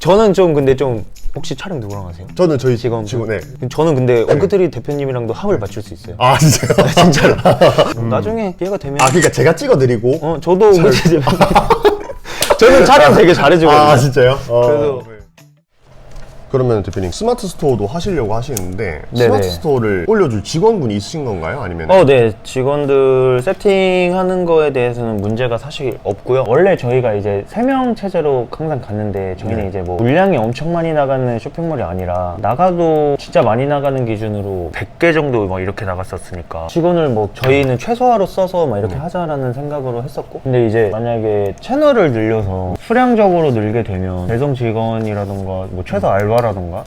저는 좀 근데 좀 혹시 촬영 누구랑 하세요? 저는 저희 직원. 네. 저는 근데 엉크트리 대표님이랑도 합을 맞출 수 있어요. 아 진짜요? 진짜로. 나중에 기회가 되면. 아 그러니까 제가 찍어드리고. 저도 엉크트리 대표님. 저는 촬영 되게 잘해주거든요. 아 진짜요? 그래서 그러면 대표님 스마트 스토어도 하시려고 하시는데 네네. 스마트 스토어를 올려줄 직원분이 있으신 건가요? 아니면 네. 직원들 세팅하는 거에 대해서는 문제가 사실 없고요. 원래 저희가 이제 3명 체제로 항상 갔는데 저희는 이제 뭐 물량이 엄청 많이 나가는 쇼핑몰이 아니라 나가도 진짜 많이 나가는 기준으로 100개 정도 막 이렇게 나갔었으니까 직원을 뭐 저희는 최소화로 써서 막 이렇게 하자라는 생각으로 했었고, 근데 이제 만약에 채널을 늘려서 수량적으로 늘게 되면 배송 직원이라던가 뭐 최소 알바라던가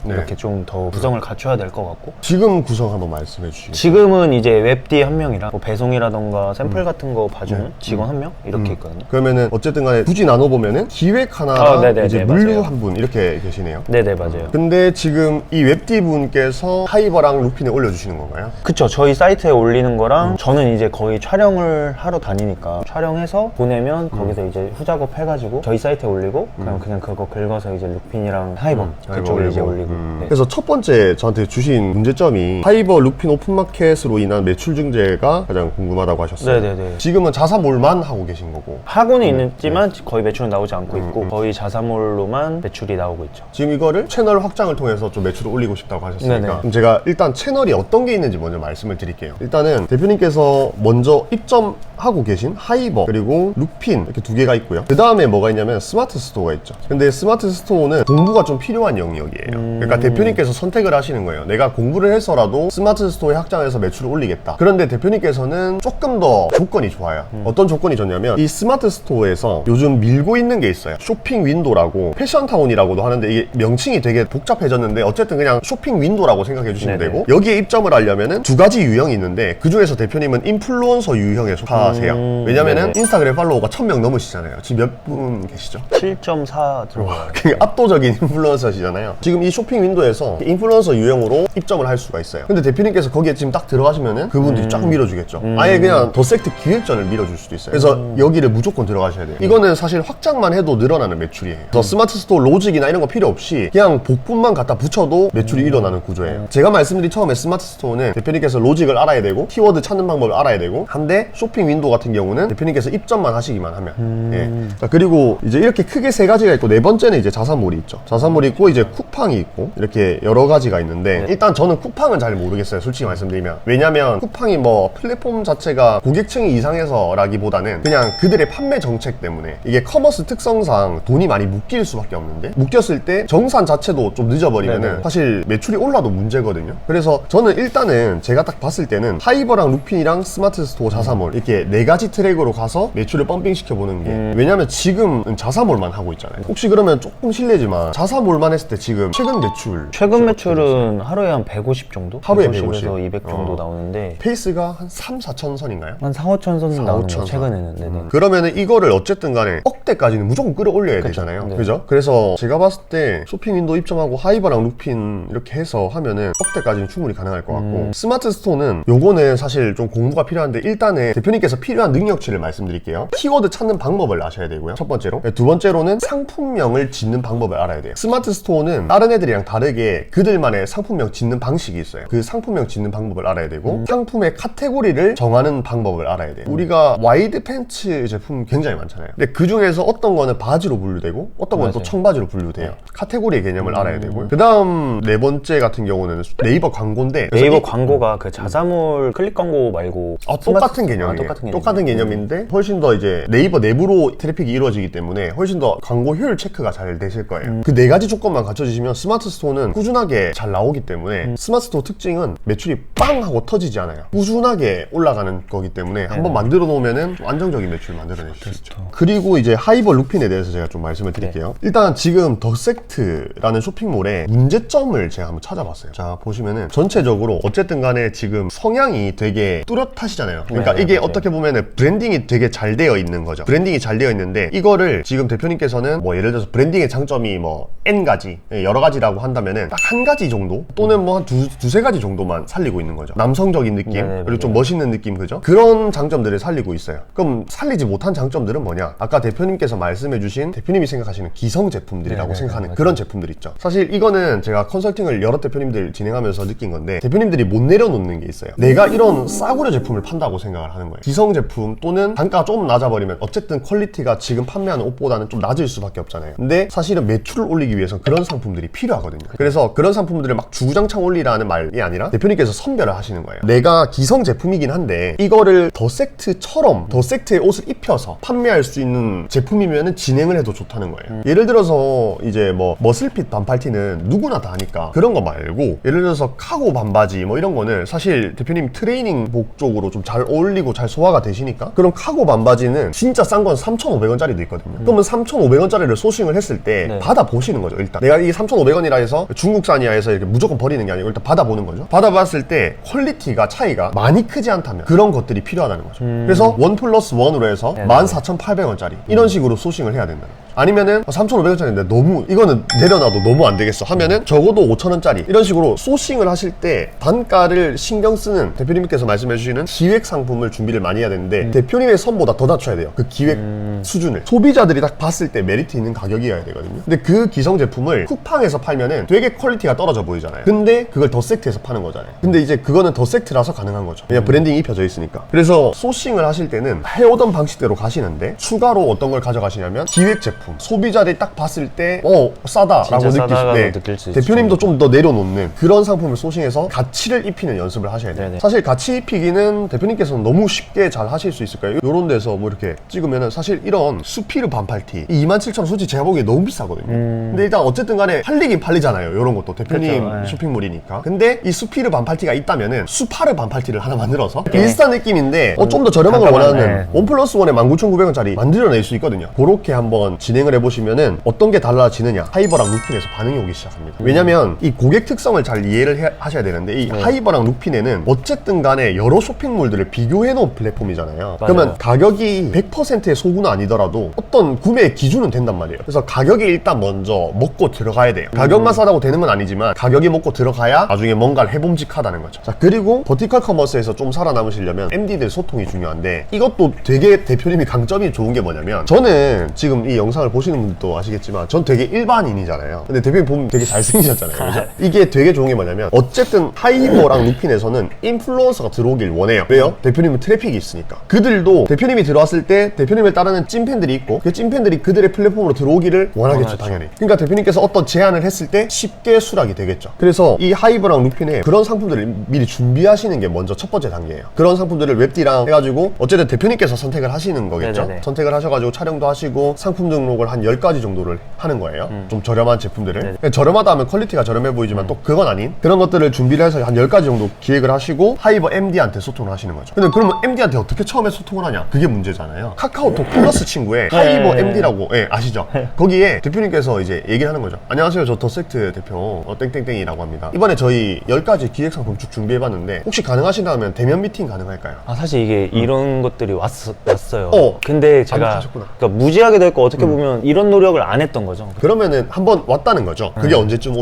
이렇게 좀 더 구성을 갖춰야 될 것 같고, 지금 구성 한번 말씀해 주시겠어요? 지금은 이제 웹D 1명이랑 뭐 배송이라던가 샘플 같은 거 봐주는 직원 1명 이렇게 있거든요. 그러면은 어쨌든 간에 굳이 나눠보면은 기획 하나랑 네네네, 이제 맞아요. 물류 한 분 이렇게 계시네요. 네네, 맞아요. 근데 지금 이 웹디 분께서 하이버랑 루핀에 올려주시는 건가요? 그쵸, 저희 사이트에 올리는 거랑 저는 이제 거의 촬영을 하러 다니니까 촬영해서 보내면 거기서 이제 후작업 해가지고 저희 사이트에 올리고 그냥 그거 긁어서 이제 루핀이랑 하이버 그쪽을 이제 올리고. 네. 그래서 첫 번째 저한테 주신 문제점이 하이버 루핀 오픈마켓으로 인한 매출 증재가 가장 궁금하다고 하셨어요. 네네네. 지금은 자사몰만 하고 계신 거고, 하고는 있지만 거의 매출은 나오지 않고 있고 거의 자사몰로만 매출이 나오고 있죠. 지금 이거를 채널 확장을 통해서 좀 매출을 올리고 싶다고 하셨으니까 네네. 그럼 제가 일단 채널이 어떤 게 있는지 먼저 말씀을 드릴게요. 일단은 대표님께서 먼저 입점하고 계신 하이버 그리고 루핀 이렇게 두 개가 있고요. 그 다음에 뭐가 있냐면 스마트 스토어가 있죠. 근데 스마트 스토어는 공부가 좀 필요한 영역이에요. 그러니까 대표님께서 선택을 하시는 거예요. 내가 공부를 해서라도 스마트 스토어에 확장해서 매출을 올리겠다. 그런데 대표님께서는 조금 더 조건이 좋아요. 어떤 조건이 좋냐면 이 스마트 스토어에서 요즘 밀고 있는 게 있어요. 쇼핑 윈도라고, 패션타운이라고도 하는데 이게 명칭이 되게 복잡해졌는데 어쨌든 그냥 쇼핑 윈도라고 생각해 주시면 네네. 되고, 여기에 입점을 하려면은 두 가지 유형이 있는데 그 중에서 대표님은 인플루언서 유형에 속하세요. 왜냐면은 네네. 인스타그램 팔로워가 1000명 넘으시잖아요. 지금 몇 분 계시죠? 7.4 들어가요. 굉장히 압도적인 인플루언서시잖아요. 지금 이 쇼핑 윈도에서 인플루언서 유형으로 입점을 할 수가 있어요. 근데 대표님께서 거기에 지금 딱 들어가시면은 그분들이 쫙 밀어주겠죠. 아예 그냥 더 섹트 기획전을 밀어줄 수도 있어요. 그래서 여기를 무조건 들어가셔야 돼요. 이거는 사실 확장만 해도 늘어나는 매출이에요. 더 스마트 스토어 로직이나 이런 거 필요 없이 그냥 복분만 갖다 붙여도 매출이 일어나는 구조예요. 제가 말씀드린 처음에 스마트 스토어는 대표님께서 로직을 알아야 되고 키워드 찾는 방법을 알아야 되고 한데, 쇼핑 윈도 같은 경우는 대표님께서 입점만 하시기만 하면 예. 자, 그리고 이제 이렇게 크게 세 가지가 있고, 네 번째는 이제 자사몰이 있죠. 자사몰이 있고 이제 쿠팡이 있고 이렇게 여러 가지가 있는데, 일단 저는 쿠팡은 잘 모르겠어요, 솔직히 말씀드리면. 왜냐면 쿠팡이 뭐 플랫폼 자체가 고객층이 이상해서 라기보다는 그냥 그들의 판매 정책 때문에 이게 커머스 특성상 돈이 많이 묶일 수밖에 없는데, 묶였을 때 정산 자체도 좀 늦어버리면은 네네. 사실 매출이 올라도 문제거든요. 그래서 저는 일단은 제가 딱 봤을 때는 하이버랑 루핀이랑 스마트 스토어 자사몰 이렇게 네 가지 트랙으로 가서 매출을 펌핑 시켜보는 게, 왜냐면 지금은 자사몰만 하고 있잖아요. 혹시 그러면 조금 실례지만 자사몰만 했을 때 지금 최근 매출은 하루에 한 150 정도? 하루에 150에서 200 정도 나오는데 페이스가 한 3, 4천 선인가요? 한 4, 5천 선 나오는 5천 거 최근에는. 네네. 그러면은 이거를 어쨌든 간에 억대까지는 무조건 끌어올려야 되잖아요. 네. 그죠? 그래서 제가 봤을 때 쇼핑 윈도 입점하고 하이버랑 루핀 이렇게 해서 하면은 억대까지는 충분히 가능할 것 같고, 스마트 스토어는 요거는 사실 좀 공부가 필요한데, 일단은 대표님께서 필요한 능력치를 말씀드릴게요. 키워드 찾는 방법을 아셔야 되고요, 첫 번째로. 두 번째로는 상품명을 짓는 방법을 알아야 돼요. 스마트 스토어는 다른 애들이랑 다르게 그들만의 상품명 짓는 방식이 있어요. 그 상품명 짓는 방법을 알아야 되고, 상품의 카테고리를 정하는 방법을 알아야 돼요. 우리가 와이드 팬츠 제품 굉장히 많잖아요. 근데 그 중에서 어떤 거는 바지로 분류되고 어떤 거는 또 맞아요. 청바지로 분류돼요. 카테고리의 개념을 알아야 되고요. 그 다음 네 번째 같은 경우는 네이버 광고인데, 네이버 광고가 그 자사몰 클릭 광고 말고 똑같은 개념이에요. 똑같은 똑같은 개념인데 훨씬 더 이제 네이버 내부로 트래픽이 이루어지기 때문에 훨씬 더 광고 효율 체크가 잘 되실 거예요. 그 네 가지 조건만 갖춰지시면 스마트 스토어는 꾸준하게 잘 나오기 때문에, 스마트 스토어 특징은 매출이 빵 하고 터지지 않아요. 꾸준하게 올라가는 거기 때문에 한번 만들어 놓으면은 좀 안정적인 매출을 만들어낼 수 있죠. 그리고 이제 하이버 루핀에 대해서 제가 좀 말씀을 드릴게요. 일단 지금 더섹트라는 쇼핑몰의 문제점을 제가 한번 찾아봤어요. 자, 보시면은 전체적으로 어쨌든 간에 지금 성향이 되게 뚜렷하시잖아요. 그러니까 네, 이게 맞아요. 어떻게 보면은 브랜딩이 되게 잘 되어 있는 거죠. 브랜딩이 잘 되어 있는데, 이거를 지금 대표님께서는 뭐 예를 들어서 브랜딩의 장점이 뭐 N가지, 여러 가지라고 한다면은 딱 한 가지 정도 또는 뭐 한 두세 가지 정도만 살리고 있는 거죠. 남성적인 느낌, 네네, 그리고 좀 맞아요. 멋있는 느낌, 그죠? 그런 장점들을 살리고 있어요. 그럼 살리지 못한 장점들은 뭐냐? 아까 대표님께서 말씀해주신 대표님이 생각하시는 기성 제품들이라고 네네, 생각하는 맞아요. 그런 제품들 있죠. 사실 이거는 제가 컨설팅을 여러 대표님들 진행하면서 느낀 건데 대표님들이 못 내려놓는 게 있어요. 내가 이런 싸구려 제품을 판다고 생각을 하는 거예요. 기성 제품 또는 단가가 좀 낮아버리면 어쨌든 퀄리티가 지금 판매하는 옷보다는 좀 낮을 수밖에 없잖아요. 근데 사실은 매출을 올리기 위해서 그런 상품들이 필요하거든요. 그래서 그런 상품들을 막 주구장창 올리라는 말이 아니라 대표님께서 선별을 하시는 거예요. 내가 기성 제품이긴 한데 이거를 더 세트처럼 더 세트의 옷을 입혀서 판매할 수 있는 제품이면은 진행을 해도 좋다는 거예요. 예를 들어서 이제 뭐 머슬핏 반팔티는 누구나 다 하니까 그런 거 말고 예를 들어서 카고 반바지 뭐 이런 거는 사실 대표님 트레이닝복 쪽으로 좀 잘 어울리고 잘 소화가 되시니까 그런 카고 반바지는 진짜 싼 건 3,500원짜리도 있거든요. 그러면 3,500원짜리를 소싱을 했을 때 네. 받아보시는 거죠. 일단 내가 이 3,500원이라 해서 중국산이야 해서 이렇게 무조건 버리는 게 아니고 일단 받아보는 거죠. 받아봤을 때 퀄리티가 차이가 많이 크지 않다면 그런 것들이 필요하다는 거죠. 그래서 1+1으로 해서 네, 14,800원짜리 이런 식으로 소싱을 해야 된다는 거죠. 아니면은 3,500원짜리인데 너무 이거는 내려놔도 너무 안 되겠어 하면은 적어도 5,000원짜리 이런 식으로 소싱을 하실 때 단가를 신경 쓰는 대표님께서 말씀해 주시는 기획 상품을 준비를 많이 해야 되는데 대표님의 선보다 더 낮춰야 돼요. 그 기획 수준을 소비자들이 딱 봤을 때 메리트 있는 가격이어야 되거든요. 근데 그 기성 제품을 쿠팡에서 팔면은 되게 퀄리티가 떨어져 보이잖아요. 근데 그걸 더 세트해서 파는 거잖아요. 근데 이제 그거는 더 세트라서 가능한 거죠. 그냥 브랜딩이 입혀져 있으니까. 그래서 소싱을 하실 때는 해오던 방식대로 가시는데 추가로 어떤 걸 가져가시냐면 기획 제품 소비자들이 딱 봤을 때 싸다라고 진짜 싸다라고 느낄 느낄 수 있죠. 대표님도 좀 더 내려놓는 그런 상품을 소싱해서 가치를 입히는 연습을 하셔야 돼요. 네네. 사실 가치 입히기는 대표님께서는 너무 쉽게 잘 하실 수 있을 거예요. 이런 데서 뭐 이렇게 찍으면은 사실 이런 수피르 반팔티 27,000원 솔직히 제가 보기에 너무 비싸거든요. 근데 일단 어쨌든 간에 팔리긴 팔리잖아요. 이런 것도 대표님 그렇죠. 네. 쇼핑몰이니까. 근데 이 수피르 반팔티가 있다면은 수파르 반팔티를 하나 만들어서 비슷한 느낌인데 좀 더 저렴한 걸 잠깐만, 원하는 1+1에 19,900원짜리 만들어낼 수 있거든요. 그렇게 한번 진행을 해보시면은 어떤 게 달라지느냐 하이버랑 루핀에서 반응이 오기 시작합니다. 왜냐면 이 고객 특성을 잘 이해를 하셔야 되는데 이 하이버랑 루핀에는 어쨌든 간에 여러 쇼핑몰들을 비교해 놓은 플랫폼이잖아요. 그러면 가격이 100%의 소구는 아니더라도 어떤 구매의 기준은 된단 말이에요. 그래서 가격이 일단 먼저 먹고 들어가야 돼요. 가격만 싸다고 되는 건 아니지만 가격이 먹고 들어가야 나중에 뭔가를 해봄직하다는 거죠. 자, 그리고 버티컬 커머스에서 좀 살아남으시려면 MD들 소통이 중요한데 이것도 되게 대표님이 강점이 좋은 게 뭐냐면 저는 지금 이 영상을 보시는 분들도 아시겠지만 전 되게 일반인이잖아요. 근데 대표님 보면 되게 잘생기셨잖아요. 그죠? 이게 되게 좋은 게 뭐냐면 어쨌든 하이버랑 루핀에서는 인플루언서가 들어오길 원해요. 왜요? 대표님은 트래픽이 있으니까. 그들도 대표님이 들어왔을 때 대표님을 따르는 찐팬들이 있고 그 찐팬들이 그들의 플랫폼으로 들어오기를 원하겠죠, 당연히. 그러니까 대표님께서 어떤 제안을 했을 때 쉽게 수락이 되겠죠. 그래서 이 하이버랑 루핀에 그런 상품들을 미리 준비하시는 게 먼저 첫 번째 단계예요. 그런 상품들을 웹디랑 해가지고 어쨌든 대표님께서 선택을 하시는 거겠죠. 네네네. 선택을 하셔가지고 촬영도 하시고 상품 등록을 한 10가지 정도를 하는 거예요. 좀 저렴한 제품들을. 그러니까 저렴하다 하면 퀄리티가 저렴해 보이지만 또 그건 아닌 그런 것들을 준비를 해서 한 10가지 정도 기획을 하시고 하이버 MD한테 소통을 하시는 거죠. 근데 그러면 MD한테 어떻게 처음에 소통을 하냐? 그게 문제잖아요. 카카오톡 플러스 친구에 하이버 MD라고 아시죠? 거기에 대표님께서 이제 얘기를 하는 거죠. 안녕하세요. 저 더섹트 대표 땡땡땡이라고 합니다. 이번에 저희 10가지 기획 상품 쭉 준비해봤는데 혹시 가능하신다면 대면 미팅 가능할까요? 사실 이게 이런 것들이 왔어요. 근데 제가 하셨구나. 그러니까 무지하게 됐고 어떻게 보면 이런 노력을 안 했던 거죠. 그러면은 한번 왔다는 거죠. 그게 언제쯤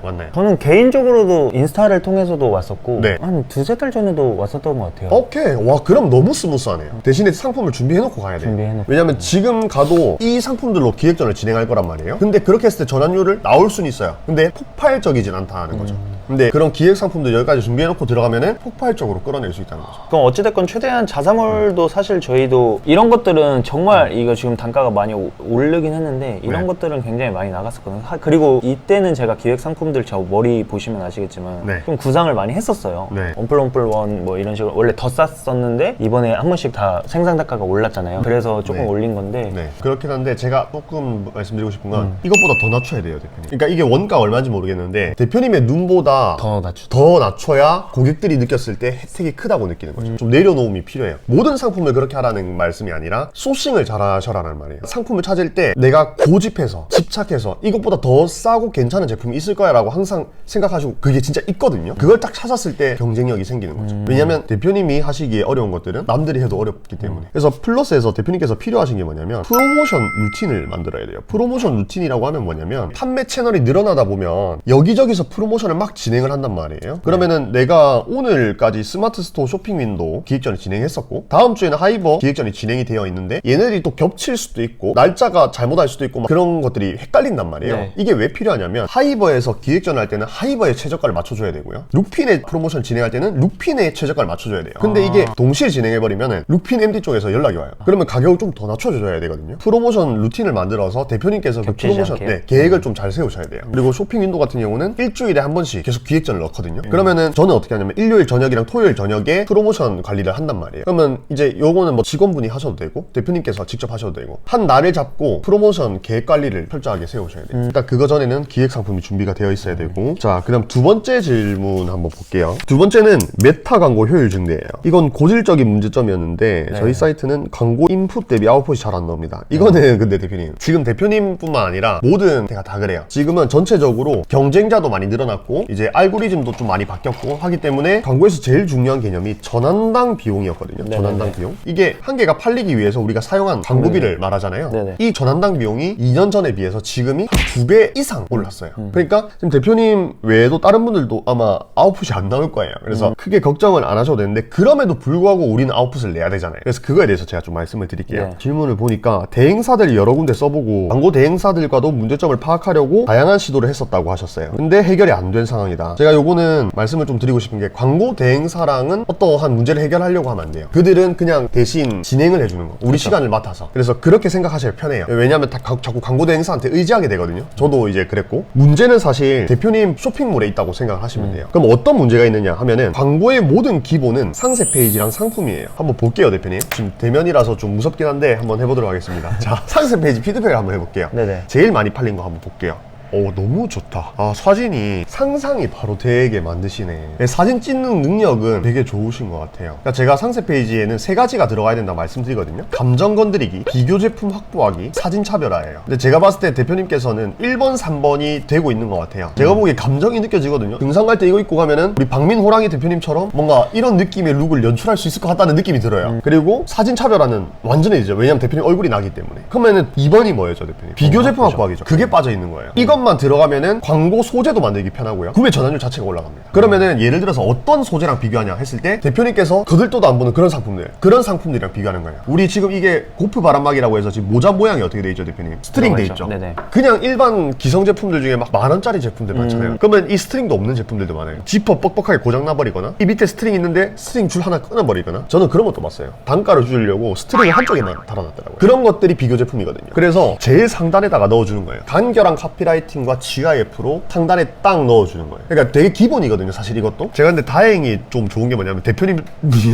왔나요? 저는 개인적으로도 인스타를 통해서도 왔었고 네. 한 두세 달 전에도 왔었던 것 같아요. 오케이. 와, 그럼 너무 스무스하네요. 대신에 상품을 준비해놓고 가야 돼요. 준비해놓고. 왜냐면 지금 가도 이 상품들로 기획전을 진행할 거란 말이에요. 근데 그렇게 했을 때 전환율을 나올 수는 있어요. 근데 폭발적이진 않다는 거죠. 근데 그런 기획 상품들 10가지 준비해놓고 들어가면은 폭발적으로 끌어낼 수 있다는 거죠. 그럼 어찌됐건 최대한 자사몰도 사실 저희도 이런 것들은 정말 이거 지금 단가가 많이 오르긴 했는데 이런 네. 것들은 굉장히 많이 나갔었거든요. 그리고 이때는 제가 기획 상품들 저 머리 보시면 아시겠지만 네. 좀 구상을 많이 했었어요. 네. 원플 원 뭐 이런 식으로 원래 더 쌌었는데 이번에 한 번씩 다 생산 단가가 올랐잖아요. 그래서 조금 네. 올린 건데 네. 그렇긴 한데 제가 조금 말씀드리고 싶은 건 이것보다 더 낮춰야 돼요, 대표님. 그러니까 이게 원가 얼마인지 모르겠는데 대표님의 눈보다 단가가 더 낮춰야 고객들이 느꼈을 때 혜택이 크다고 느끼는 거죠. 좀 내려놓음이 필요해요. 모든 상품을 그렇게 하라는 말씀이 아니라 소싱을 잘 하셔라는 말이에요. 상품을 찾을 때 내가 고집해서 집착해서 이것보다 더 싸고 괜찮은 제품이 있을 거야 라고 항상 생각하시고 그게 진짜 있거든요. 그걸 딱 찾았을 때 경쟁력이 생기는 거죠. 왜냐면 대표님이 하시기에 어려운 것들은 남들이 해도 어렵기 때문에. 그래서 플러스에서 대표님께서 필요하신 게 뭐냐면 프로모션 루틴을 만들어야 돼요. 프로모션 루틴이라고 하면 뭐냐면 판매 채널이 늘어나다 보면 여기저기서 프로모션을 막 진행을 한단 말이에요. 그러면은 내가 오늘까지 스마트 스토어 쇼핑 윈도우 기획전을 진행했었고 다음 주에는 하이버 기획전이 진행이 되어 있는데 얘네들이 또 겹칠 수도 있고 날짜가 잘못할 수도 있고 막 그런 것들이 헷갈린단 말이에요. 네. 이게 왜 필요하냐면 하이버에서 기획전을 할 때는 하이버의 최저가를 맞춰줘야 되고요. 룩핀의 프로모션 진행할 때는 룩핀의 최저가를 맞춰줘야 돼요. 근데 이게 동시에 진행해버리면 룩핀 MD 쪽에서 연락이 와요. 그러면 가격을 좀 더 낮춰줘야 되거든요. 프로모션 루틴을 만들어서 대표님께서 그 프로모션 계획을 좀 잘 세우셔야 돼요. 그리고 쇼핑 윈도우 같은 경우는 일주일에 한 번씩 계속 기획전을 넣거든요. 그러면은 저는 어떻게 하냐면 일요일 저녁이랑 토요일 저녁에 프로모션 관리를 한단 말이에요. 그러면 이제 요거는 뭐 직원분이 하셔도 되고 대표님께서 직접 하셔도 되고 한 날을 잡고 프로모션 계획 관리를 철저하게 세우셔야 돼요. 일단 그거 전에는 기획 상품이 준비가 되어 있어야 되고. 자, 그다음 두 번째 질문 한번 볼게요. 두 번째는 메타 광고 효율 증대예요. 이건 고질적인 문제점이었는데 저희 사이트는 광고 인풋 대비 아웃풋이 잘 안 나옵니다. 이거는 근데 대표님 지금 대표님뿐만 아니라 모든 데가 다 그래요. 지금은 전체적으로 경쟁자도 많이 늘어났고 이제 알고리즘도 좀 많이 바뀌었고 하기 때문에 광고에서 제일 중요한 개념이 전환당 비용이었거든요. 전환당 비용. 이게 한 개가 팔리기 위해서 우리가 사용한 광고비를 말하잖아요. 네네. 이 전환당 비용이 2년 전에 비해서 지금이 한 2배 이상 올랐어요. 그러니까 지금 대표님 외에도 다른 분들도 아마 아웃풋이 안 나올 거예요. 그래서 크게 걱정을 안 하셔도 되는데 그럼에도 불구하고 우리는 아웃풋을 내야 되잖아요. 그래서 그거에 대해서 제가 좀 말씀을 드릴게요. 네. 질문을 보니까 대행사들 여러 군데 써보고 광고 대행사들과도 문제점을 파악하려고 다양한 시도를 했었다고 하셨어요. 근데 해결이 안 된 상황이다. 제가 요거는 말씀을 좀 드리고 싶은 게 광고 대행사랑은 어떠한 문제를 해결하려고 하면 안 돼요. 그들은 그냥 대신 진행을 해주는 거. 우리 시간을 맡아서. 그래서 그렇게 생각하셔야 편해요. 왜냐하면 자꾸 광고 대행사한테 의지하게 되거든요. 저도 이제 그랬고. 문제는 사실 대표님 쇼핑몰에 있다고 생각을 하시면 돼요. 그럼 어떤 문제가 있느냐 하면은 광고의 모든 기본은 상세 페이지랑 상품이에요. 한번 볼게요, 대표님. 지금 대면이라서 좀 무섭긴 한데 한번 해보도록 하겠습니다. 자, 상세 페이지 피드백을 한번 해볼게요. 네네. 제일 많이 팔린 거 한번 볼게요. 오, 너무 좋다. 아, 사진이 상상이 바로 되게 만드시네. 사진 찍는 능력은 되게 좋으신 것 같아요. 그러니까 제가 상세 페이지에는 3가지가 들어가야 된다고 말씀드리거든요. 감정 건드리기, 비교 제품 확보하기, 사진 차별화예요. 근데 제가 봤을 때 대표님께서는 1번, 3번이 되고 있는 것 같아요. 제가 보기에 감정이 느껴지거든요. 등산 갈 때 이거 입고 가면은 우리 박민 호랑이 대표님처럼 뭔가 이런 느낌의 룩을 연출할 수 있을 것 같다는 느낌이 들어요. 그리고 사진 차별화는 완전해지죠. 왜냐면 대표님 얼굴이 나기 때문에. 그러면은 2번이 뭐였죠, 대표님? 비교 제품 확보하기죠. 그게 빠져 있는 거예요. 이것만 들어가면은 광고 소재도 만들기 편하고요. 구매 전환율 자체가 올라갑니다. 그러면은 예를 들어서 어떤 소재랑 비교하냐 했을 때 대표님께서 거들떠도 안 보는 그런 상품들이랑 비교하는 거예요. 우리 지금 이게 고프 바람막이라고 해서 지금 모자 모양이 어떻게 돼 있죠, 대표님? 스트링 돼 있죠. 네네. 그냥 일반 기성 제품들 중에 막 10,000원짜리 제품들 많잖아요. 그러면 이 스트링도 없는 제품들도 많아요. 지퍼 뻑뻑하게 고장 나버리거나 이 밑에 스트링 있는데 스트링 줄 하나 끊어버리거나. 저는 그런 것도 봤어요. 단가를 줄이려고 스트링을 한쪽에만 달아놨더라고요. 그런 것들이 비교 제품이거든요. 그래서 제일 상단에다가 넣어주는 거예요. 간결한 카피라이팅과 GIF로 상단에 딱 넣어주는 거예요. 그러니까 되게 기본이거든요, 사실 이것도. 제가 근데 다행히 좀 좋은 게 뭐냐면 대표님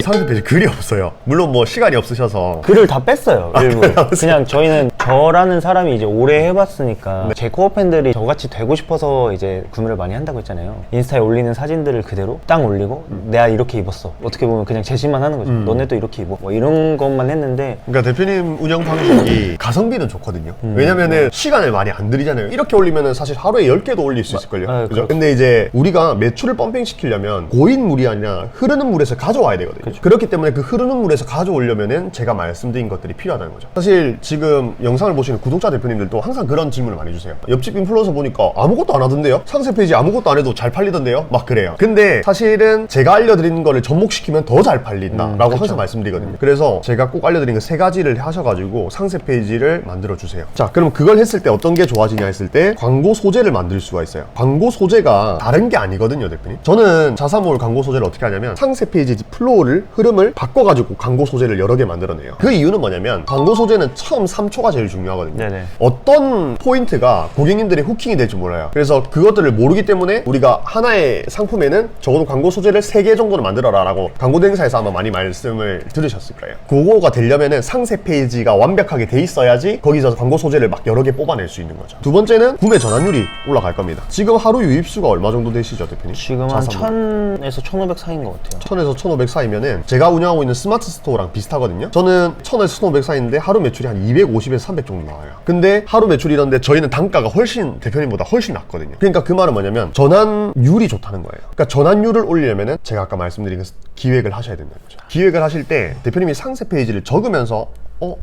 상세 페이지 글이 없어요. 물론 뭐 시간이 없으셔서 글을 다 뺐어요. 일부러. 그냥 저희는 저라는 사람이 이제 오래 해봤으니까 제 코어 팬들이 저같이 되고 싶어서 이제 구매를 많이 한다고 했잖아요. 인스타에 올리는 사진들을 그대로 딱 올리고 내가 이렇게 입었어. 어떻게 보면 그냥 제시만 하는 거죠. 너네도 이렇게 입어. 뭐 이런 것만 했는데. 그러니까 대표님 운영 방식이 가성비는 좋거든요. 왜냐면은 시간을 많이 안 들이잖아요. 이렇게 올리면은 사실 하루에 10개도 올릴 수 있을걸요. 그죠? 그렇죠. 근데 이제 우리가 매출을 펌핑 시키려면 고인 물이 아니라 흐르는 물에서 가져와야 되거든요. 그렇죠. 그렇기 때문에 그 흐르는 물에서 가져오려면은 제가 말씀드린 것들이 필요하다는 거죠. 사실 지금 영상을 보시는 구독자 대표님들도 항상 그런 질문을 많이 주세요. 옆집 인플루언서 보니까 아무것도 안 하던데요? 상세 페이지 아무것도 안 해도 잘 팔리던데요? 막 그래요. 근데 사실은 제가 알려드리는 거를 접목시키면 더 잘 팔린다라고 항상 말씀드리거든요. 그래서 제가 꼭 알려드린 그 3가지를 하셔가지고 상세 페이지를 만들어 주세요. 자, 그럼 그걸 했을 때 어떤 게 좋아지냐 했을 때 광고 소재를 만들 수가 있어요. 광고 소재가 다른 게 아니거든요, 대표님. 저는 자사몰 광고 소재를 어떻게 하냐면 상세 페이지 플로우를 흐름을 바꿔가지고 광고 소재를 여러 개 만들어내요. 그 이유는 뭐냐면 광고 소재는 처음 3초가 제일 중요하거든요. 네네. 어떤 포인트가 고객님들의 후킹이 될지 몰라요. 그래서 그것들을 모르기 때문에 우리가 하나의 상품에는 적어도 광고 소재를 3개 정도는 만들어라 라고 광고 대행사에서 아마 많이 말씀을 들으셨을 거예요. 그거가 되려면은 상세 페이지가 완벽하게 돼 있어야지 거기서 광고 소재를 막 여러 개 뽑아낼 수 있는 거죠. 두 번째는 구매 전환율이 올라갈 겁니다. 지금 하루 유입수가 얼마 정도 되시죠, 대표님? 지금 한 1000에서 1500 사이인 것 같아요. 1000에서 1500 사이면은 제가 운영하고 있는 스마트 스토어랑 비슷하거든요. 저는 1000에서 1500 사이인데 하루 매출이 한 250에서 300 정도 나와요. 근데 하루 매출이 이런데 저희는 단가가 훨씬 대표님보다 훨씬 낮거든요. 그러니까 그 말은 뭐냐면 전환율이 좋다는 거예요. 그러니까 전환율을 올리려면은 제가 아까 말씀드린 그 기획을 하셔야 된다는 거죠. 기획을 하실 때 대표님이 상세 페이지를 적으면서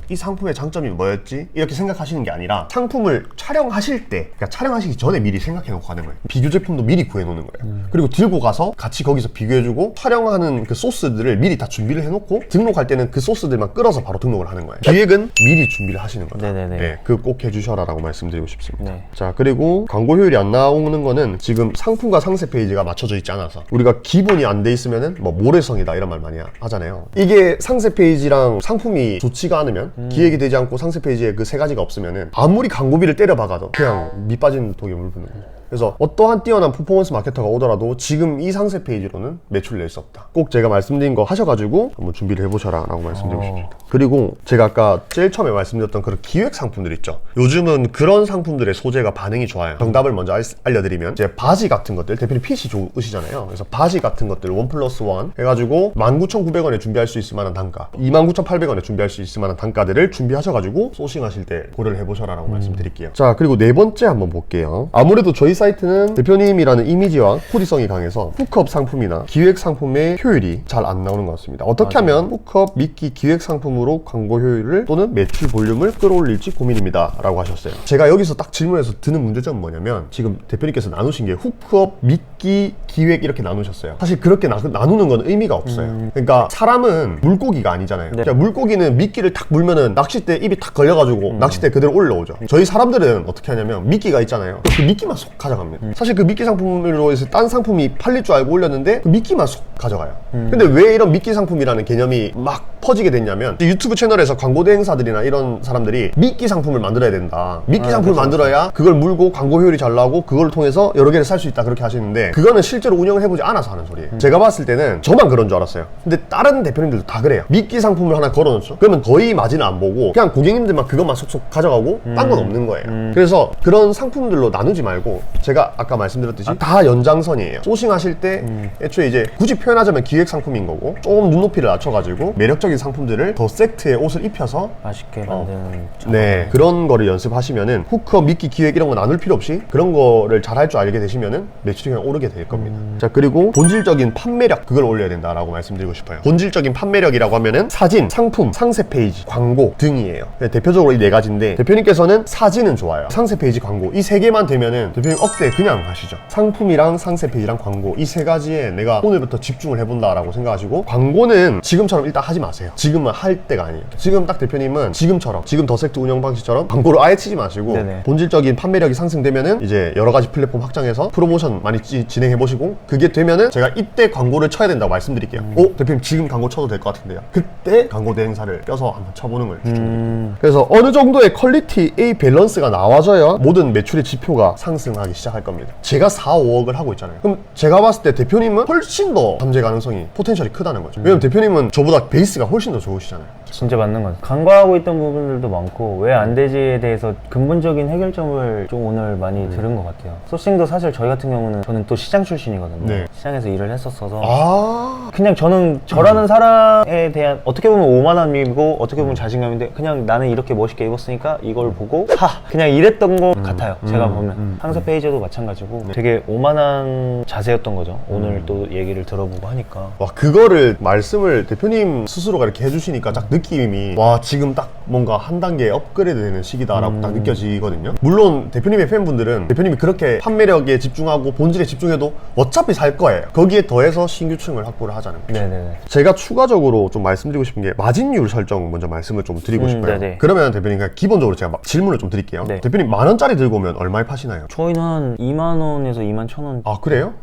이 상품의 장점이 뭐였지? 이렇게 생각하시는 게 아니라 상품을 촬영하실 때, 그러니까 촬영하시기 전에 미리 생각해 놓고 하는 거예요. 비교 제품도 미리 구해 놓는 거예요. 그리고 들고 가서 같이 거기서 비교해주고 촬영하는 그 소스들을 미리 다 준비를 해놓고 등록할 때는 그 소스들만 끌어서 바로 등록을 하는 거예요. 기획은 미리 준비를 하시는 거죠. 네네네. 네, 그거 꼭 해주셔라라고 말씀드리고 싶습니다. 네. 자, 그리고 광고 효율이 안 나오는 거는 지금 상품과 상세 페이지가 맞춰져 있지 않아서 우리가 기본이 안 돼 있으면은 뭐 모래성이다 이런 말 많이 하잖아요. 이게 상세 페이지랑 상품이 좋지가 않으면 기획이 되지 않고 상세 페이지에 그 세 가지가 없으면은 아무리 광고비를 때려박아도 그냥 밑 빠진 독에 물 부는 거예요. 그래서 어떠한 뛰어난 퍼포먼스 마케터가 오더라도 지금 이 상세 페이지로는 매출을 낼 수 없다. 꼭 제가 말씀드린 거 하셔가지고 한번 준비를 해보셔라 라고 말씀드리고 싶습니다. 그리고 제가 아까 제일 처음에 말씀드렸던 그런 기획 상품들 있죠. 요즘은 그런 상품들의 소재가 반응이 좋아요. 정답을 먼저 알려드리면 이제 바지 같은 것들, 대표님 핏이 좋으시잖아요. 그래서 바지 같은 것들 1+1 해가지고 19,900원에 준비할 수 있을 만한 단가, 29,800원에 준비할 수 있을 만한 단가들을 준비하셔가지고 소싱하실 때 고려를 해보셔라 라고 말씀드릴게요. 자, 그리고 네 번째 한번 볼게요. 아무래도 저희 사이트는 대표님이라는 이미지와 코디성이 강해서 훅업 상품이나 기획 상품의 효율이 잘 안 나오는 것 같습니다. 어떻게 하면 훅업 미끼 기획 상품으로 광고 효율을 또는 매출 볼륨을 끌어올릴지 고민입니다 라고 하셨어요. 제가 여기서 딱 질문해서 드는 문제점은 뭐냐면 지금 대표님께서 나누신 게 훅업 미끼 기획 이렇게 나누셨어요. 사실 그렇게 나누는 건 의미가 없어요. 그러니까 사람은 물고기가 아니잖아요. 네. 그러니까 물고기는 미끼를 탁 물면은 낚싯대 입이 탁 걸려가지고 낚싯대 그대로 올라오죠. 저희 사람들은 어떻게 하냐면 미끼가 있잖아요. 그 미끼만 속 가져갑니다. 사실 그 미끼 상품으로 해서 딴 상품이 팔릴 줄 알고 올렸는데 그 미끼만 속 가져가요. 근데 왜 이런 미끼 상품이라는 개념이 막 퍼지게 됐냐면 유튜브 채널에서 광고 대행사들이나 이런 사람들이 미끼 상품을 만들어야 된다. 미끼 상품을 만들어야 그걸 물고 광고 효율이 잘 나오고 그걸 통해서 여러 개를 살 수 있다 그렇게 하시는데 그거는 실제로 운영을 해보지 않아서 하는 소리예요. 제가 봤을 때는 저만 그런 줄 알았어요. 근데 다른 대표님들도 다 그래요. 미끼 상품을 하나 걸어놓죠. 그러면 거의 마진을 안 보고 그냥 고객님들만 그것만 속속 가져가고 딴 건 없는 거예요. 그래서 그런 상품들로 나누지 말고 제가 아까 말씀드렸듯이 다 연장선이에요. 소싱하실 때 애초에 이제 굳이 표현하자면 기획 상품인 거고 조금 눈높이를 낮춰가지고 매력적인 상품들을 더 세트의 옷을 입혀서 맛있게 만드는 네, 그런 거를 연습하시면은 후커, 미끼, 기획 이런 거 나눌 필요 없이 그런 거를 잘 할 줄 알게 되시면은 매출이 그냥 오르게 될 겁니다. 자, 그리고 본질적인 판매력 그걸 올려야 된다라고 말씀드리고 싶어요. 본질적인 판매력이라고 하면은 사진, 상품, 상세 페이지, 광고 등이에요. 대표적으로 이 네 가지인데 대표님께서는 사진은 좋아요. 상세 페이지, 광고 이 세 개만 되면은 대표님 억대 그냥 하시죠. 상품이랑 상세 페이지랑 광고 이 세 가지에 내가 오늘부터 집중을 해본다라고 생각하시고 광고는 지금처럼 일단 하지 마세요. 지금은 할 때가 아니에요. 지금 딱 대표님은 지금처럼 지금 더섹트 운영 방식처럼 광고를 아예 치지 마시고 네네. 본질적인 판매력이 상승되면은 이제 여러 가지 플랫폼 확장해서 프로모션 많이 진행해 보시고 그게 되면은 제가 이때 광고를 쳐야 된다고 말씀드릴게요. 대표님 지금 광고 쳐도 될 것 같은데요. 그때 광고 대행사를 껴서 한번 쳐보는 걸 추천드립니다. 그래서 어느 정도의 퀄리티 A 밸런스가 나와줘야 모든 매출의 지표가 상승하기 시작할 겁니다. 제가 4, 5억을 하고 있잖아요. 그럼 제가 봤을 때 대표님은 훨씬 더 잠재 가능성이 포텐셜이 크다는 거죠. 왜냐면 대표님은 저보다 베이스가 훨씬 더 좋으시잖아요. 진짜 맞는 것 같아요. 간과하고 있던 부분들도 많고 왜 안 되지에 대해서 근본적인 해결점을 좀 오늘 많이 들은 것 같아요. 소싱도 사실 저희 같은 경우는 저는 또 시장 출신이거든요. 네. 시장에서 일을 했었어서 아, 그냥 저는 저라는 사람에 대한 어떻게 보면 오만함이고 어떻게 보면 자신감인데 그냥 나는 이렇게 멋있게 입었으니까 이걸 보고 그냥 이랬던 것 같아요. 제가 보면 상세 페이지도 마찬가지고 되게 오만한 자세였던 거죠. 오늘 또 얘기를 들어보고 하니까 와, 그거를 말씀을 대표님 스스로가 이렇게 해주시니까 딱 느낌이 와, 지금 딱 뭔가 한 단계 업그레이드 되는 시기다라고 딱 느껴지거든요. 물론 대표님의 팬분들은 대표님이 그렇게 판매력에 집중하고 본질에 집중해도 어차피 살 거예요. 거기에 더해서 신규층을 확보를 하자는 거죠. 네네네. 제가 추가적으로 좀 말씀드리고 싶은 게 마진율 설정 먼저 말씀을 좀 드리고 싶어요. 네네. 그러면 대표님 그냥 기본적으로 제가 막 질문을 좀 드릴게요. 네. 대표님 10,000원짜리 들고 오면 얼마에 파시나요? 저희는 한 2만원에서 21,000원 아, 그래요?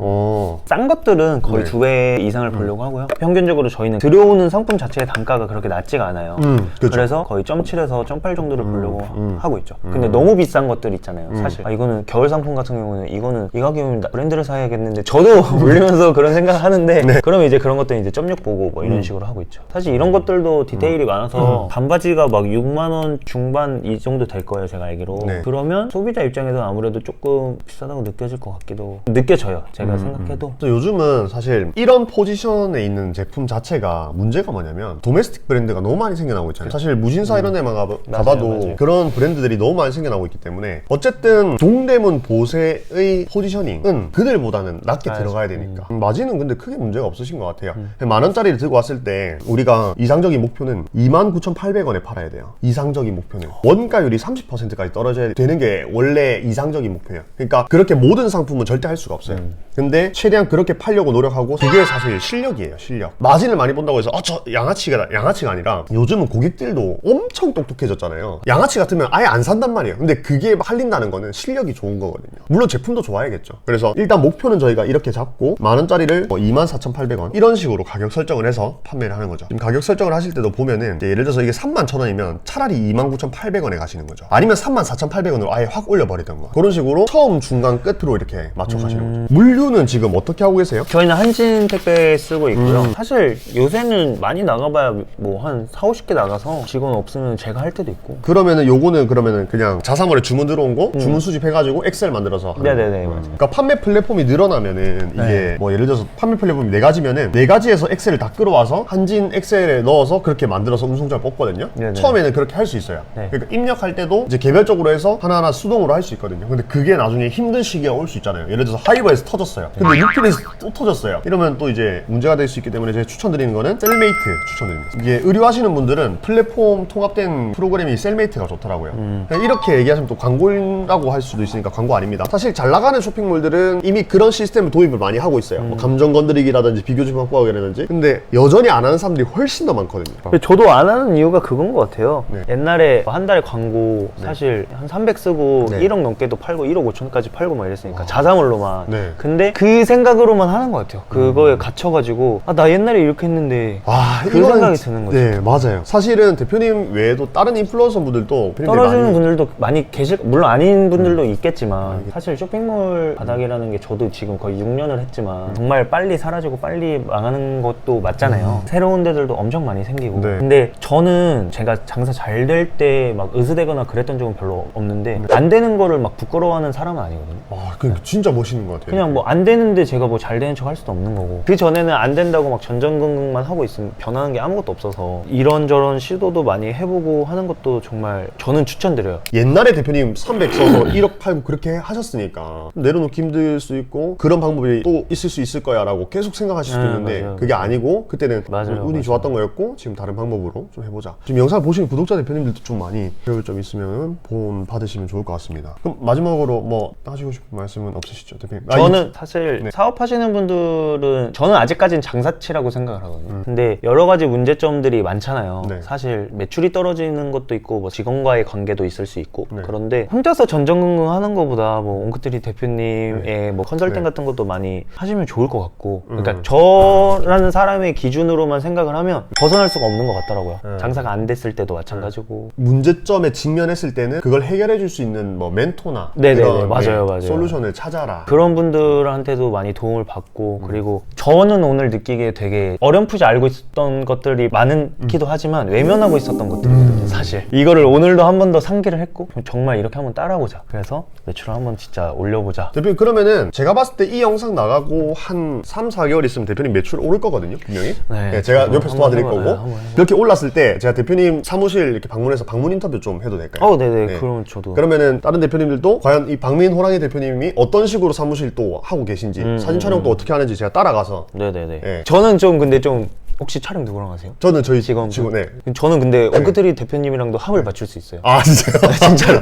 싼 것들은 거의 네. 2배 이상을 보려고 하고요. 평균적으로 저희는 들어오는 상품 자체의 단가가 그렇게 낮지가 않아요. 그쵸. 그래서 거의 0.7에서 0.8 정도를 보려고 하고 있죠. 근데 너무 비싼 것들 있잖아요. 사실 이거는 겨울 상품 같은 경우는 이거는 이 가격이면 브랜드를 사야겠는데 저도 올리면서 그런 생각을 하는데 네. 그러면 이제 그런 것들은 이제 0.6 보고 뭐 이런 식으로 하고 있죠. 사실 이런 것들도 디테일이 많아서 반바지가 막 6만 원 중반 이 정도 될 거예요, 제가 알기로. 네. 그러면 소비자 입장에서는 아무래도 조금 비싸다고 느껴질 것 같기도 느껴져요, 제가 생각해도. 또 요즘은 사실 이런 포지션에 있는 제품 자체가 문제가 뭐냐면 도메스틱 브랜드가 너무 많이 생겨나고 있잖아요. 사실 무신사 이런 데만 가봐도 맞아요. 그런 브랜드들이 너무 많이 생겨나고 있기 때문에 어쨌든 동대문 보세의 포지셔닝은 그들보다는 낮게 들어가야 되니까 마진은 근데 크게 문제가 없으신 것 같아요. 만 원짜리를 들고 왔을 때 우리가 이상적인 목표는 29,800원에 팔아야 돼요. 이상적인 목표는 원가율이 30%까지 떨어져야 되는 게 원래 이상적인 목표예요. 그러니까 그렇게 모든 상품은 절대 할 수가 없어요. 근데 최대한 그렇게 팔려고 노력하고 그게 사실 실력이에요. 실력. 마진을 많이 본다고 해서 저 양아치가 아니라 요즘은 고객들도 엄청 똑똑해졌잖아요. 양아치 같으면 아예 안 산단 말이에요. 근데 그게 팔린다는 거는 실력이 좋은 거거든요. 물론 제품도 좋아야겠죠. 그래서 일단 목표는 저희가 이렇게 잡고 만 원짜리를 24,800원 이런 식으로 가격 설정을 해서 판매를 하는 거죠. 지금 가격 설정을 하실 때도 보면은 이제 예를 들어서 이게 31,000원이면 차라리 29,800원에 가시는 거죠. 아니면 34,800원으로 아예 확 올려버리던가 그런 식으로 처음 중간 끝으로 이렇게 맞춰 가시는 거죠. 물류는 지금 어떻게 하고 계세요? 저희는 한진 택배 쓰고 있고요. 사실 요새는 많이 나가봐야 뭐 한 4, 50개 나가서 직원 없으면 제가 할 때도 있고. 그러면은 요거는 그러면은 그냥 자사몰에 주문 들어온 거 주문 수집해가지고 엑셀 만들어서 하는 네네네, 거. 맞아요. 그러니까 판매 플랫폼이 늘어나면은 이게 네. 뭐 예를 들어서 판매 플랫폼이 4가지면은 4가지에서 엑셀을 다 끌어와서 한진 엑셀에 넣어서 그렇게 만들어서 운송자를 뽑거든요. 네네. 처음에는 그렇게 할 수 있어요. 네. 그러니까 입력할 때도 이제 개별적으로 해서 하나하나 수동으로 할 수 있거든요. 근데 그게 나중에 힘든 시기가 올 수 있잖아요. 예를 들어서 하이버에서 터졌어요. 근데 유필에서 또 터졌어요. 이러면 또 이제 문제가 될 수 있기 때문에 제가 추천드리는 거는 셀메이트 추천드립니다. 이게 의류하시는 분들은 플랫폼 통합된 프로그램이 셀메이트가 좋더라고요. 그냥 이렇게 얘기하시면 또 광고라고 할 수도 있으니까 광고 아닙니다. 사실 잘 나가는 쇼핑몰들은 이미 그런 시스템을 도입을 많이 하고 있어요. 뭐 감정 건드리기라든지 비교집 확보하기라든지. 근데 여전히 안 하는 사람들이 훨씬 더 많거든요. 근데 저도 안 하는 이유가 그건 것 같아요. 네. 옛날에 한 달에 광고 사실 한 300 쓰고 네. 1억 넘게도 팔고 1억 5천까지 팔고 막 이랬으니까 자사몰로만. 네. 근데 그 생각으로만 하는 것 같아요. 그거에 갇혀가지고 아, 나 옛날에 이렇게 했는데 그 이거는 생각이 드는 거죠. 네, 맞아요. 사실은 대표님 외에도 다른 인플루언서 분들도 떨어지는 많이 분들도 많이 계실, 물론 아닌 분들도 있겠지만 사실 쇼핑몰 바닥이라는 게 저도 지금 거의 6년을 했지만 정말 빨리 사라지고 빨리 망하는 것도 맞잖아요. 새로운 데들도 엄청 많이 생기고. 네. 근데 저는 제가 장사 잘 될 때 막 의스대거나 그랬던 적은 별로 없는데 안 되는 거를 막 부끄러워하는 사람은 아니거든요. 그러니까 진짜 멋있는 것 같아요. 그냥 뭐 안 되는데 제가 뭐 잘 되는 척 할 수도 없는 거고 그 전에는 안 된다고 막 전전긍긍만 하고 있으면 변하는 게 아무것도 없어서 이런저런 시도도 많이 해보고 하는 것도 정말 저는 추천드려요. 옛날에 대표님 300 써서 1억 팔고 그렇게 하셨으니까 내려놓기 힘들 수 있고 그런 방법이 또 있을 수 있을 거야 라고 계속 생각하실 수도 있는데 맞아요. 그게 아니고 그때는 맞아요, 운이 맞아요. 좋았던 거였고 지금 다른 방법으로 좀 해보자. 지금 영상 보시는 구독자 대표님들도 좀 많이 배울 점 있으면 본 받으시면 좋을 것 같습니다. 그럼 마지막으로 뭐 하시고 싶은 말씀은 없으시죠 대표님? 저는 사실 네. 사업하시는 분들은 저는 아직까지는 장사치라고 생각을 하거든요. 근데 여러 가지 문제점들이 많잖아요. 네. 사실 매출이 떨어지는 것도 있고 뭐 직원과의 관계도 있을 수 있고 네. 그런데 혼자서 전전긍긍 하는 것보다 뭐 옹크트리 대표님의 뭐 컨설팅 네. 같은 것도 많이 하시면 좋을 것 같고 그러니까 저라는 사람의 기준으로만 생각을 하면 벗어날 수가 없는 것 같더라고요. 장사가 안 됐을 때도 마찬가지고 문제점에 직면했을 때는 그걸 해결해 줄 수 있는 뭐 멘토나 네네네, 이런 맞아요. 솔루션을 찾아라. 그런 분들한테도 많이 도움을 받고 그리고 저는 오늘 느끼기에 되게 어렴풋이 알고 있었던 것들이 많기도 하지만 외면하고 있었던 것들이거든요 사실. 이거를 오늘도 한 번 더 상기를 했고 정말 이렇게 한번 따라보자. 그래서 매출을 한번 진짜 올려보자. 대표님 그러면은 제가 봤을 때 이 영상 나가고 한 3, 4개월 있으면 대표님 매출 오를 거거든요 분명히. 네, 제가 저도 옆에서 한번 도와드릴 해봐요. 거고 한번 해봐요. 그렇게 올랐을 때 제가 대표님 사무실 이렇게 방문해서 방문 인터뷰 좀 해도 될까요? 네네. 네. 그러면 저도 그러면은 다른 대표님들도 과연 이 박민 호랑이 대표님이 어떤 식으로 사무실 또 하고 계신지 사진 촬영도 어떻게 하는지 제가 따라가서 네네네. 네. 저는 좀 근데 좀 혹시 촬영 누구랑 하세요? 저는 저희 직원. 네. 저는 근데 옹크트리 대표님이랑도 합을 맞출 수 있어요. 아 진짜요? 진짜로.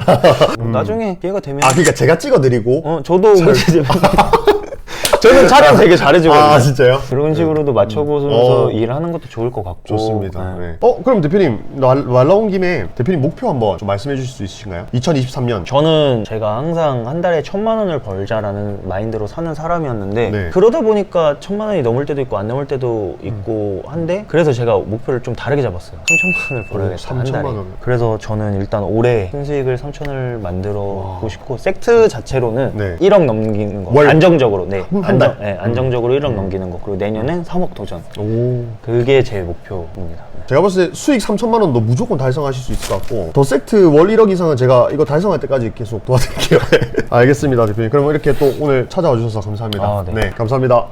나중에 기회가 되면 그러니까 제가 찍어드리고 저도 옹크트리 대표님 저는 촬영 되게 잘해주거든요. 아 진짜요? 그런 식으로도 맞춰보면서 어. 일하는 것도 좋을 것 같고. 좋습니다. 네. 네. 그럼 대표님 말 나온 김에 대표님 목표 한번 좀 말씀해 주실 수 있으신가요? 2023년. 저는 제가 항상 한 달에 1,000만 원을 벌자라는 마인드로 사는 사람이었는데 네. 그러다 보니까 1,000만 원이 넘을 때도 있고 안 넘을 때도 있고 한데 그래서 제가 목표를 좀 다르게 잡았어요. 3,000만 원을 벌어야겠다 한 3,000만 달에. 원. 그래서 저는 일단 올해 순수익을 3,000원을 만들어 보고 싶고 세트 자체로는 네. 1억 넘기는 거 월? 안정적으로 네. 한 달? 네, 안정적으로 1억 넘기는 거 그리고 내년엔 3억 도전. 오. 그게 제 목표입니다. 네. 제가 봤을 때 수익 3,000만 원도 무조건 달성하실 수 있을 것 같고 더 세트 월 1억 이상은 제가 이거 달성할 때까지 계속 도와드릴게요. 알겠습니다 대표님. 그럼 이렇게 또 오늘 찾아와 주셔서 감사합니다. 아, 네. 감사합니다.